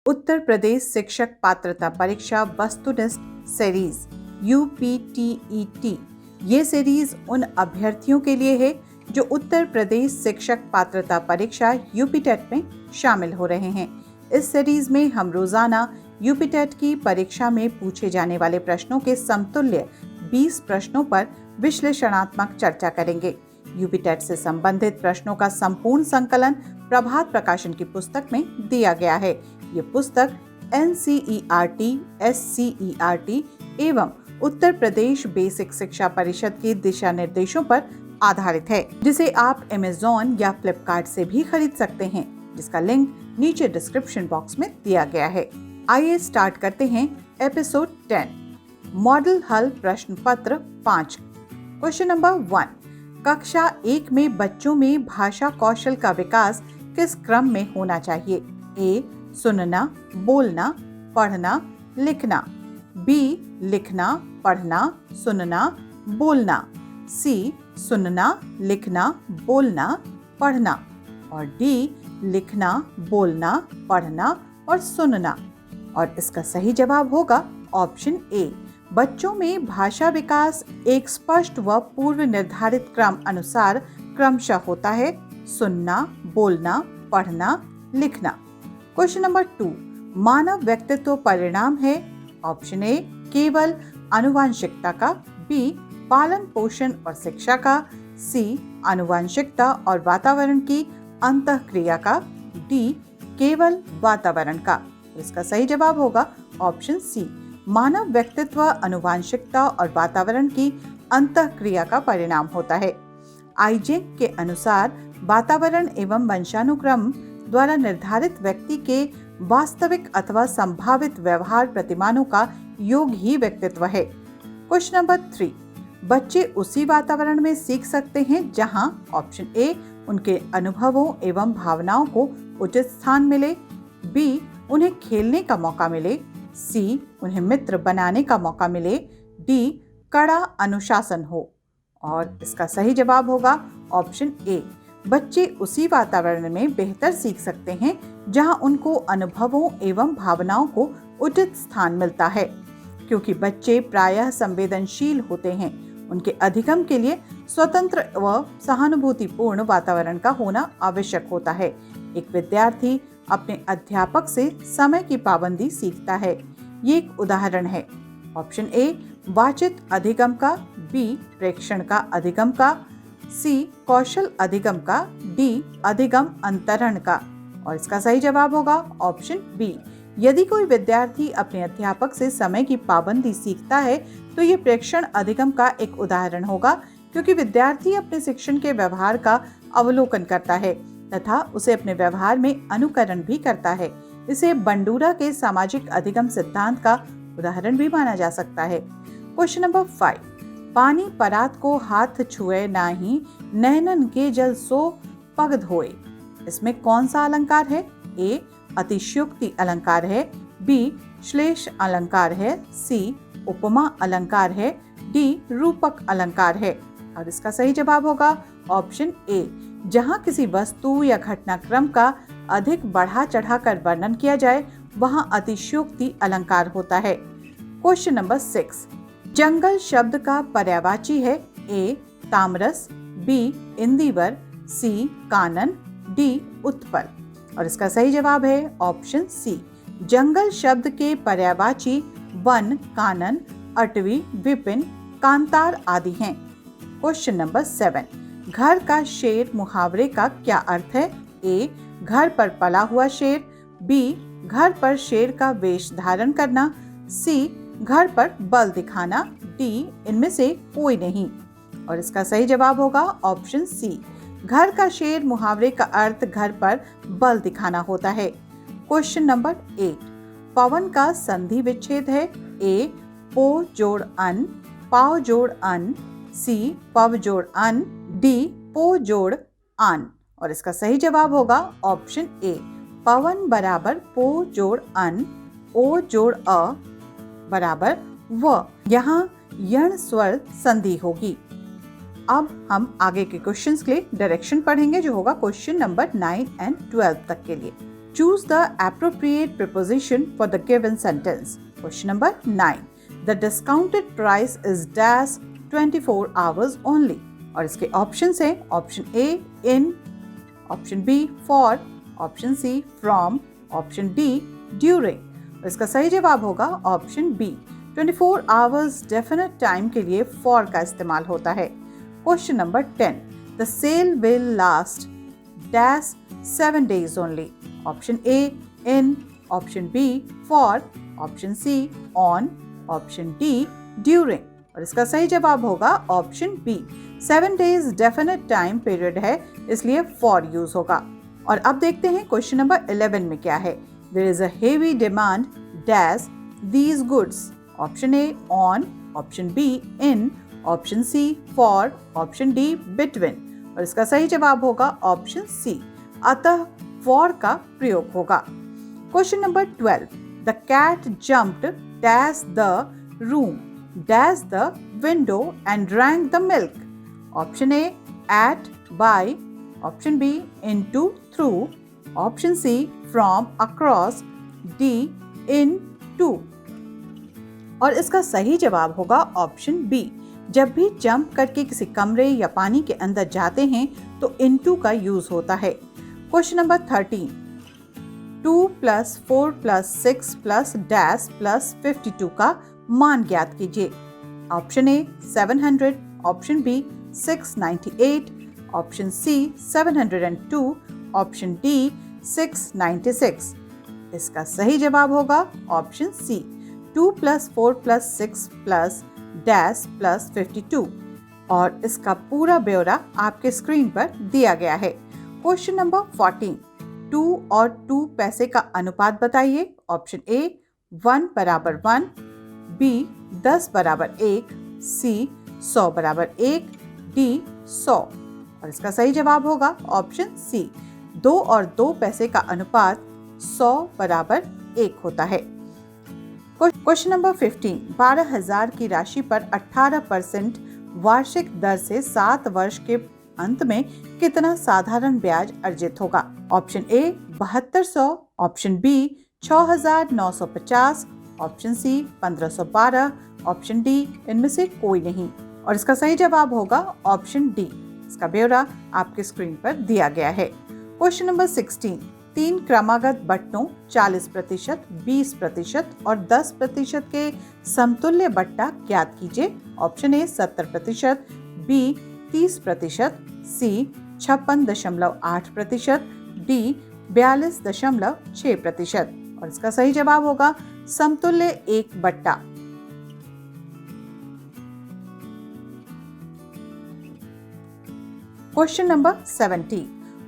उत्तर प्रदेश शिक्षक पात्रता परीक्षा वस्तुनिष्ठ सीरीज UPTET। ये सीरीज उन अभ्यर्थियों के लिए है जो उत्तर प्रदेश शिक्षक पात्रता परीक्षा UPTET में शामिल हो रहे हैं। इस सीरीज में हम रोजाना UPTET की परीक्षा में पूछे जाने वाले प्रश्नों के समतुल्य 20 प्रश्नों पर विश्लेषणात्मक चर्चा करेंगे। UPTET से संबंधित प्रश्नों का संपूर्ण संकलन प्रभात प्रकाशन की पुस्तक में दिया गया है। ये पुस्तक NCERT, SCERT एवं उत्तर प्रदेश बेसिक शिक्षा परिषद के दिशा निर्देशों पर आधारित है, जिसे आप Amazon या Flipkart से भी खरीद सकते हैं, जिसका लिंक नीचे डिस्क्रिप्शन बॉक्स में दिया गया है। आइए स्टार्ट करते हैं एपिसोड 10, मॉडल हल प्रश्न पत्र 5। क्वेश्चन नंबर 1, कक्षा 1 में बच्चों में भाषा कौशल का विकास किस क्रम में होना चाहिए? A. सुनना, बोलना, पढ़ना, लिखना। B. लिखना, पढ़ना, सुनना, बोलना। C. सुनना, लिखना, बोलना, पढ़ना। और D. लिखना, बोलना, पढ़ना और सुनना। और इसका सही जवाब होगा ऑप्शन A। बच्चों में भाषा विकास एक स्पष्ट व पूर्व निर्धारित क्रम अनुसार क्रमशः होता है: सुनना, बोलना, पढ़ना, लिखना। क्वेश्चन नंबर 2, मानव व्यक्तित्व परिणाम है: ऑप्शन A केवल आनुवांशिकता का, B पालन पोषण और शिक्षा का, C आनुवांशिकता और वातावरण की अंतःक्रिया का, D केवल वातावरण का। इसका सही जवाब होगा ऑप्शन C, मानव व्यक्तित्व आनुवांशिकता और वातावरण की अंतःक्रिया का परिणाम होता है। आइजेक के अनुसार वातावरण एवं वंशानुक्रम द्वारा निर्धारित व्यक्ति के वास्तविक अथवा संभावित व्यवहार प्रतिमानों का योग ही व्यक्तित्व है। क्वेश्चन नंबर 3, बच्चे उसी वातावरण में सीख सकते हैं जहां ऑप्शन A उनके अनुभवों एवं भावनाओं को उचित स्थान मिले, B उन्हें खेलने का मौका मिले, C उन्हें मित्र बनाने का मौका मिले, D कड़ा अनुशासन हो। और इसका सही जवाब होगा ऑप्शन A, बच्चे उसी वातावरण में बेहतर सीख सकते हैं जहां उनको अनुभवों एवं भावनाओं को उचित स्थान मिलता है। क्योंकि बच्चे प्रायः संवेदनशील होते हैं, उनके अधिगम के लिए स्वतंत्र व सहानुभूतिपूर्ण वातावरण का होना आवश्यक होता है। एक विद्यार्थी अपने अध्यापक से समय की पाबंदी सीखता है। ये एक उदाहरण है। ऑप्शन A वाचित अधिगम का, B प्रेक्षण का अधिगम का, C कौशल अधिगम का, D अधिगम अंतरण का। और इसका सही जवाब होगा ऑप्शन B। यदि कोई विद्यार्थी अपने अध्यापक से समय की पाबंदी सीखता है तो ये प्रेक्षण अधिगम का एक उदाहरण होगा, क्योंकि विद्यार्थी अपने शिक्षण के व्यवहार का अवलोकन करता है तथा उसे अपने व्यवहार में अनुकरण भी करता है। इसे बंडूरा के सामाजिक अधिगम सिद्धांत का उदाहरण भी माना जा सकता है। क्वेश्चन नंबर 5, पानी परात को हाथ छुए नाही, नैनन के जल सो पग धोए। इसमें कौन सा अलंकार है? A अतिशयोक्ति अलंकार है, B श्लेष अलंकार है, C उपमा अलंकार है, D रूपक अलंकार है। और इसका सही जवाब होगा ऑप्शन A, जहां किसी वस्तु या घटनाक्रम का अधिक बढ़ा चढ़ाकर वर्णन किया जाए वहां अतिशयोक्ति अलंकार होता है। क्वेश्चन नंबर 6, जंगल शब्द का पर्यायवाची है: A तामरस, B Indeevar, C Kanan, D Utpal. और इसका सही जवाब है ऑप्शन C, जंगल शब्द के पर्यायवाची वन, कानन, अटवी, विपिन, कांतार आदि हैं। क्वेश्चन नंबर 7, घर का शेर मुहावरे का क्या अर्थ है? A घर पर पला हुआ शेर, B घर पर शेर का वेश धारण करना, C घर पर बल दिखाना, D इनमें से कोई नहीं। और इसका सही जवाब होगा ऑप्शन C, घर का शेर मुहावरे का अर्थ घर पर बल दिखाना होता है। क्वेश्चन नंबर 8, पवन का संधि विच्छेद है: A पो जोड़ अन, पाव जोड़ अन, C पव जोड़ अन, D पो जोड़ अन। और इसका सही जवाब होगा ऑप्शन A, पवन बराबर पो जोड़ अन, ओ जोड़ अ बराबर व। यहाँ यण स्वर संधि होगी। अब हम आगे के क्वेश्चंस के लिए डायरेक्शन पढ़ेंगे, जो होगा क्वेश्चन नंबर 9 और 12 तक के लिए। Choose the appropriate preposition for the given sentence. Question number 9. The discounted price is dash 24 hours only. और इसके ऑप्शंस हैं option A in, option B for, option C from, option D during. और इसका सही जवाब होगा option B 24 hours definite time के लिए for का इस्तेमाल होता है. Question number 10. The sale will last dash 7 days only. Option A in, option B for, option C on, option D during. और इसका सही जवाब होगा option B 7 days definite time period है, इसलिए for यूज होगा. और अब देखते हैं क्वेश्चन नंबर 11 में क्या है. There is a heavy demand dash these goods. Option A on, option B in, option C for, option D between. और इसका सही जवाब होगा ऑप्शन सी, अतः for का प्रयोग होगा. Question number 12. The cat jumped dash the room dash the window and drank the milk. Option A at, by, option B into, through, option C from, across, D in, to. और इसका सही जवाब होगा option B. जब भी jump करके किसी कमरे या पानी के अंदर जाते हैं तो into का यूज होता है. Question number 13. 2 + 4 + 6 + dash + 52 का मान ज्ञात कीजिए. Option A 700, option B 698, option C 702, option D 696. इसका सही जवाब होगा ऑप्शन सी 2 + 4 + 6 + dash + 52. और इसका पूरा ब्यौरा आपके स्क्रीन पर दिया गया है. Question number 14. 2 और 2 पैसे का अनुपात बताइए. Option A 1 = 1, B 10 = 1, C 100 = 1, D 100. और इसका सही जवाब होगा ऑप्शन सी 2 और 2 पैसे का अनुपात 100 = 1 होता है. Question number 15. 12,000 की राशि पर 18% वार्षिक दर से 7 वर्ष के अंत में कितना साधारण ब्याज अर्जित होगा. Option A 7200, option B 6,950, option C 1512, option D इनमें से कोई नहीं. और इसका सही जवाब होगा ऑप्शन डी. इसका ब्यौरा आपके स्क्रीन पर दिया गया है. Question number 16. 3 क्रमागत बट्टों 40%, 20% और 10% के समतुल्य बट्टा ज्ञात कीजिए. Option A 70%, B 30%, C 56.8%, D 42.6%. और इसका सही जवाब होगा समतुल्य एक बट्टा. Question number 17.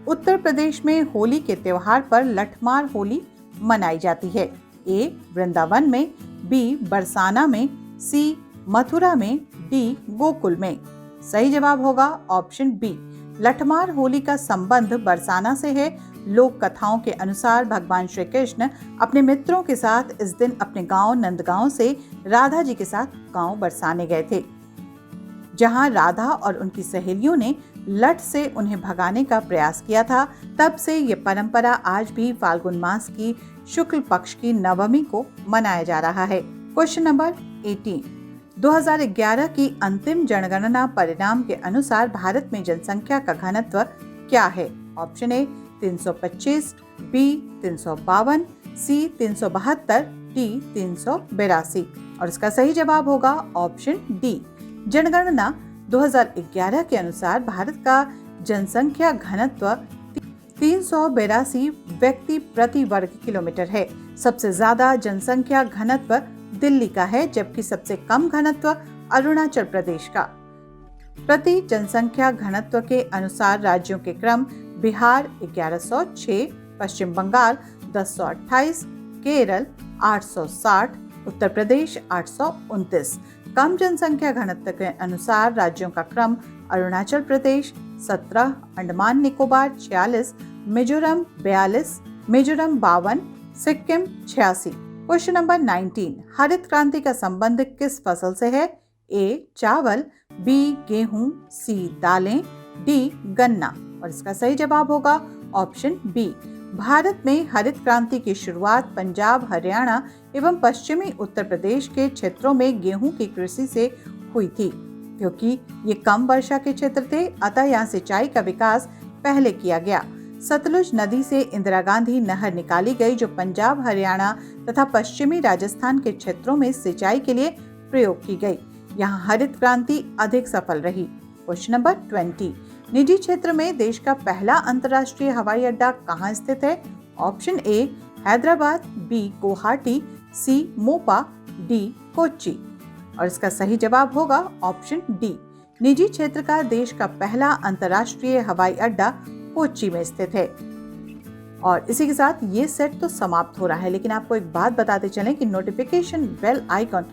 उत्तर प्रदेश में होली के त्योहार पर लठमार होली मनाई जाती है. ए वृंदावन में, बी बरसाना में, सी मथुरा में, डी गोकुल में. सही जवाब होगा ऑप्शन बी. लठमार होली का संबंध बरसाना से है. लोक कथाओं के अनुसार भगवान श्री कृष्ण अपने मित्रों के साथ इस दिन अपने गांव नंदगांव से राधा जी के साथ गांव बरसाने गए थे, जहां राधा और उनकी सहेलियों ने लठ से उन्हें भगाने का प्रयास किया था. तब से ये परंपरा आज भी फाल्गुन मास की शुक्ल पक्ष की नवमी को मनाया जा रहा है. Question number 18. 2011 की अंतिम जनगणना परिणाम के अनुसार भारत में जनसंख्या का घनत्व क्या है. Option A 325, B 352, C 372, D 382. और इसका सही जवाब होगा ऑप्शन डी. जनगणना 2011 के अनुसार भारत का जनसंख्या घनत्व 382 व्यक्ति प्रति वर्ग किलोमीटर है. सबसे ज्यादा जनसंख्या घनत्व दिल्ली का है, जबकि सबसे कम घनत्व अरुणाचल प्रदेश का. प्रति जनसंख्या घनत्व के अनुसार राज्यों के क्रम: बिहार 1106, पश्चिम बंगाल 1028, केरल 860, उत्तर प्रदेश 829. कम जनसंख्या घनत्व के अनुसार राज्यों का क्रम: अरुणाचल प्रदेश 17, अंडमान निकोबार 46, मिजोरम 42, मिजोरम 52, सिक्किम 86. Question number 19. हरित क्रांति का संबंध किस फसल से है? ए चावल, बी गेहूं, सी दालें, डी गन्ना. और इसका सही जवाब होगा ऑप्शन बी भारत में हरित क्रांति की शुरुआत पंजाब, हरियाणा एवं पश्चिमी उत्तर प्रदेश के क्षेत्रों में गेहूं की कृषि से हुई थी। क्योंकि ये कम वर्षा के क्षेत्र थे, अतः यहाँ सिंचाई का विकास पहले किया गया। सतलुज नदी से इंदिरा गांधी नहर निकाली गई, जो पंजाब, हरियाणा तथा पश्चिमी राजस्थान के क्षेत्रों में सिंचाई के लिए प्रयोग की गई। यहाँ हरित क्रांति अधिक सफल रही। क्वेश्चन नंबर 20, निजी क्षेत्र में देश का पहला अंतर्राष्ट्रीय हवाई अड्डा कहाँ स्थित है? Option A Hyderabad, B Guwahati, C Mopa, D Kochi. और इसका सही जवाब होगा ऑप्शन डी। निजी क्षेत्र का देश का पहला अंतर्राष्ट्रीय हवाई अड्डा कोच्चि में स्थित है। और इसी के साथ ये सेट तो समाप्त हो रहा है, लेकिन आपको एक बात बताते चलें कि नोटिफिकेशन बेल आइकॉन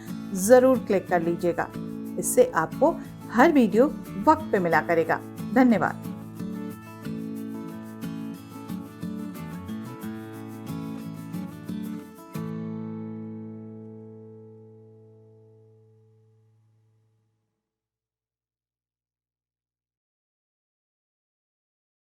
जरूर क्लिक कर लीजिएगा। इससे आपको हर वीडियो वक्त पे मिला करेगा। धन्यवाद।